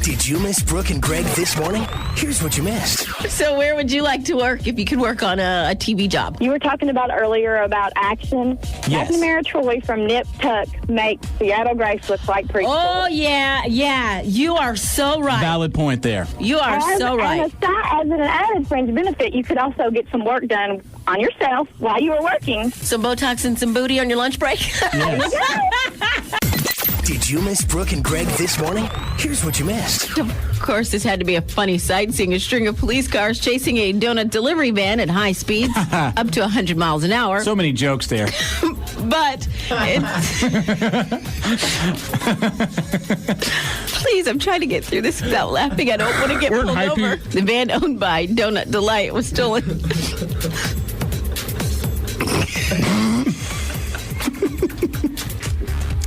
Did you miss Brooke and Greg this morning? Here's what you missed. So where would you like to work if you could work on a TV job? You were talking about earlier about action. Yes. McNamara Troy from Nip Tuck makes Seattle Grace look like preschool. Oh, yeah. You are so right. Valid point there. You are so right. And as an added fringe benefit, you could also get some work done on yourself while you were working. Some Botox and some booty on your lunch break? Yes. Did you miss Brooke and Greg this morning? Here's what you missed. Of course, this had to be a funny sight, seeing a string of police cars chasing a donut delivery van at high speeds, up to 100 miles an hour. So many jokes there. But please, I'm trying to get through this without laughing. I don't want to get pulled over. The van owned by Donut Delight was stolen.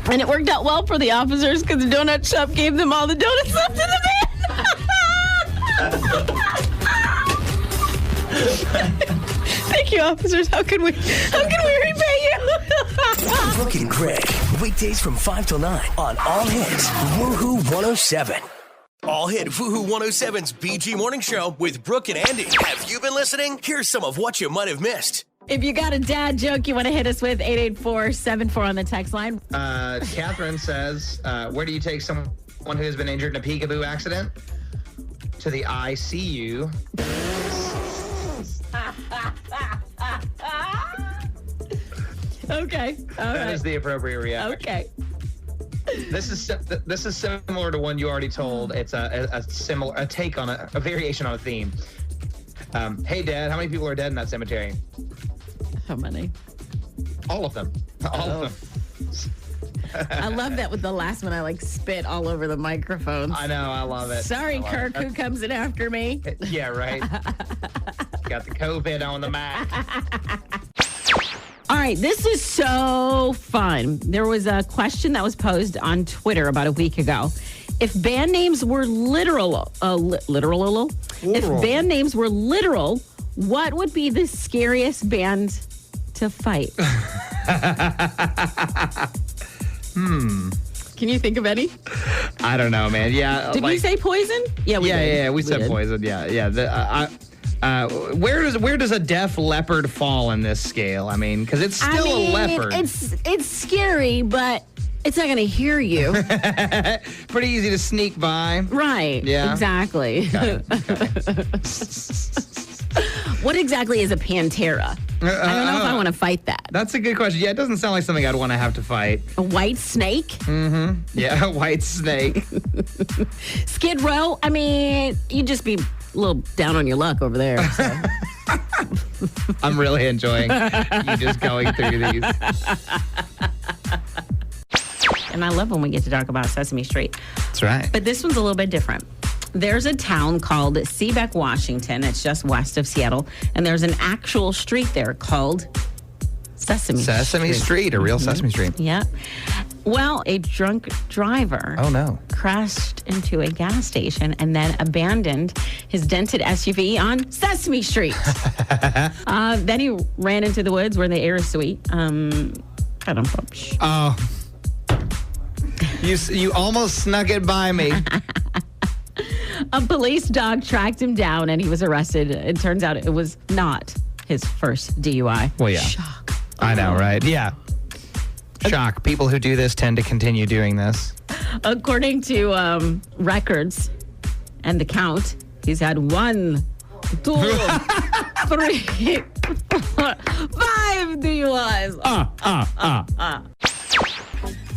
And it worked out well for the officers because the donut shop gave them all the donuts left in the van. Thank you, officers. How can we repay you? Brooke and Greg, weekdays from 5 till 9 on All Hits, Woohoo 107. All Hit Woohoo 107's BG Morning Show with Brooke and Andy. Have you been listening? Here's some of what you might have missed. If you got a dad joke you want to hit us with, 884-74 on the text line. Catherine says, where do you take someone who has been injured in a peekaboo accident? To the ICU. Okay. All That right. is the appropriate reaction. Okay. This is similar to one you already told. It's a take on a variation on a theme. Hey, Dad, how many people are dead in that cemetery? How many? All of them. All of them. I love that with the last one. I spit all over the microphones. I know. I love it. Sorry, love Kirk, it. who comes in after me? Yeah, right. Got the COVID on the Mac. All right, this is so fun. There was a question that was posed on Twitter about a week ago. If band names were literal, if band names were literal, what would be the scariest band to fight? Can you think of any? I don't know, man. Yeah. Did we say Poison? Yeah, we did. Yeah, we said did. Poison. Yeah. Where does a deaf leopard fall in this scale? I mean, because it's still a leopard. It's scary, but it's not going to hear you. Pretty easy to sneak by. Right. Yeah. Exactly. What exactly is a Pantera? I don't know if I want to fight that. That's a good question. Yeah, it doesn't sound like something I'd want to have to fight. A white snake? Mm-hmm. Yeah, a white snake. Skid Row? I mean, you'd just be a little down on your luck over there. So. I'm really enjoying you just going through these. And I love when we get to talk about Sesame Street. That's right. But this one's a little bit different. There's a town called Seabeck, Washington. It's just west of Seattle. And there's an actual street there called Sesame Street, a real Sesame Street. Yeah. Well, a drunk driver crashed into a gas station and then abandoned his dented SUV on Sesame Street. Then he ran into the woods where the air is sweet. Oh. You almost snuck it by me. A police dog tracked him down and he was arrested. It turns out it was not his first DUI. Well, yeah. Shock. I know, right? Yeah. Shock. People who do this tend to continue doing this. According to records and the count, he's had 1, 2, 3, 4, 5 DUIs.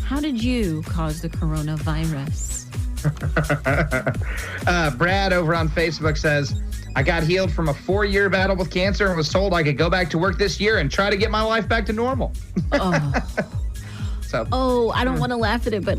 How did you cause the coronavirus? Brad over on Facebook says, I got healed from a 4-year battle with cancer and was told I could go back to work this year and try to get my life back to normal. I don't want to laugh at it, but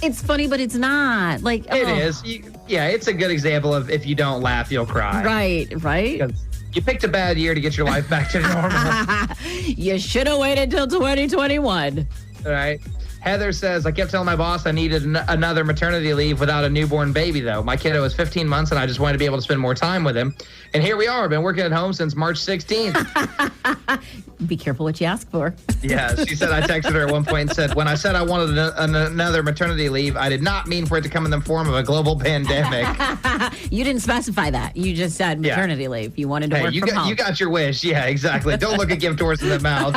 it's funny, but it's not. It is. It's a good example of if you don't laugh, you'll cry. Right. Because you picked a bad year to get your life back to normal. You should have waited till 2021. All right. Heather says, I kept telling my boss I needed another maternity leave without a newborn baby, though. My kiddo was 15 months, and I just wanted to be able to spend more time with him. And here we are. I've been working at home since March 16th. Be careful what you ask for. Yeah, she said, I texted her at one point and said, when I said I wanted another maternity leave, I did not mean for it to come in the form of a global pandemic. You didn't specify that. You just said maternity leave. You wanted to work from home. You got your wish. Yeah, exactly. Don't look a gift horse in the mouth.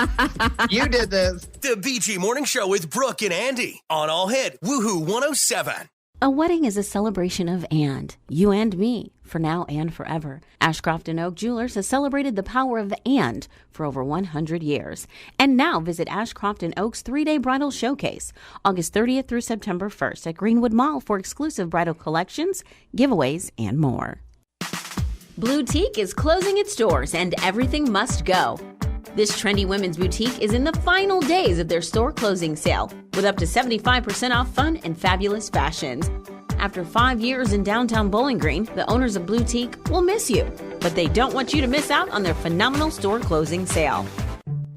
You did this. The BG Morning Show with Brooke and Andy on All Hit Woohoo 107. A wedding is a celebration of you and me, for now and forever. Ashcroft & Oak Jewelers has celebrated the power of and for over 100 years. And now visit Ashcroft & Oak's 3-day bridal showcase, August 30th through September 1st at Greenwood Mall for exclusive bridal collections, giveaways, and more. Blue Teak is closing its doors and everything must go. This trendy women's boutique is in the final days of their store closing sale, with up to 75% off fun and fabulous fashions. After 5 years in downtown Bowling Green, the owners of Blue Teak will miss you, but they don't want you to miss out on their phenomenal store closing sale.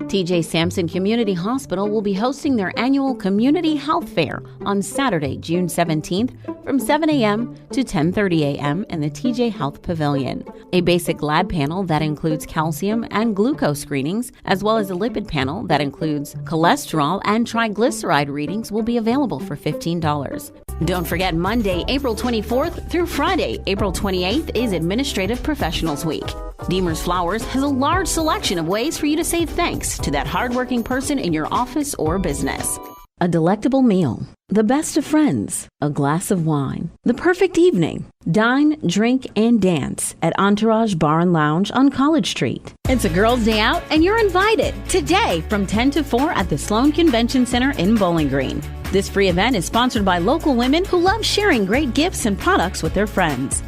TJ Sampson Community Hospital will be hosting their annual Community Health Fair on Saturday, June 17th from 7 a.m. to 10:30 a.m. in the TJ Health Pavilion. A basic lab panel that includes calcium and glucose screenings, as well as a lipid panel that includes cholesterol and triglyceride readings, will be available for $15. Don't forget, Monday, April 24th through Friday, April 28th is Administrative Professionals Week. Deemer's Flowers has a large selection of ways for you to say thanks to that hardworking person in your office or business. A delectable meal, the best of friends, a glass of wine, the perfect evening. Dine, drink, and dance at Entourage Bar and Lounge on College Street. It's a girls' day out, and you're invited today from 10 to 4 at the Sloan Convention Center in Bowling Green. This free event is sponsored by local women who love sharing great gifts and products with their friends.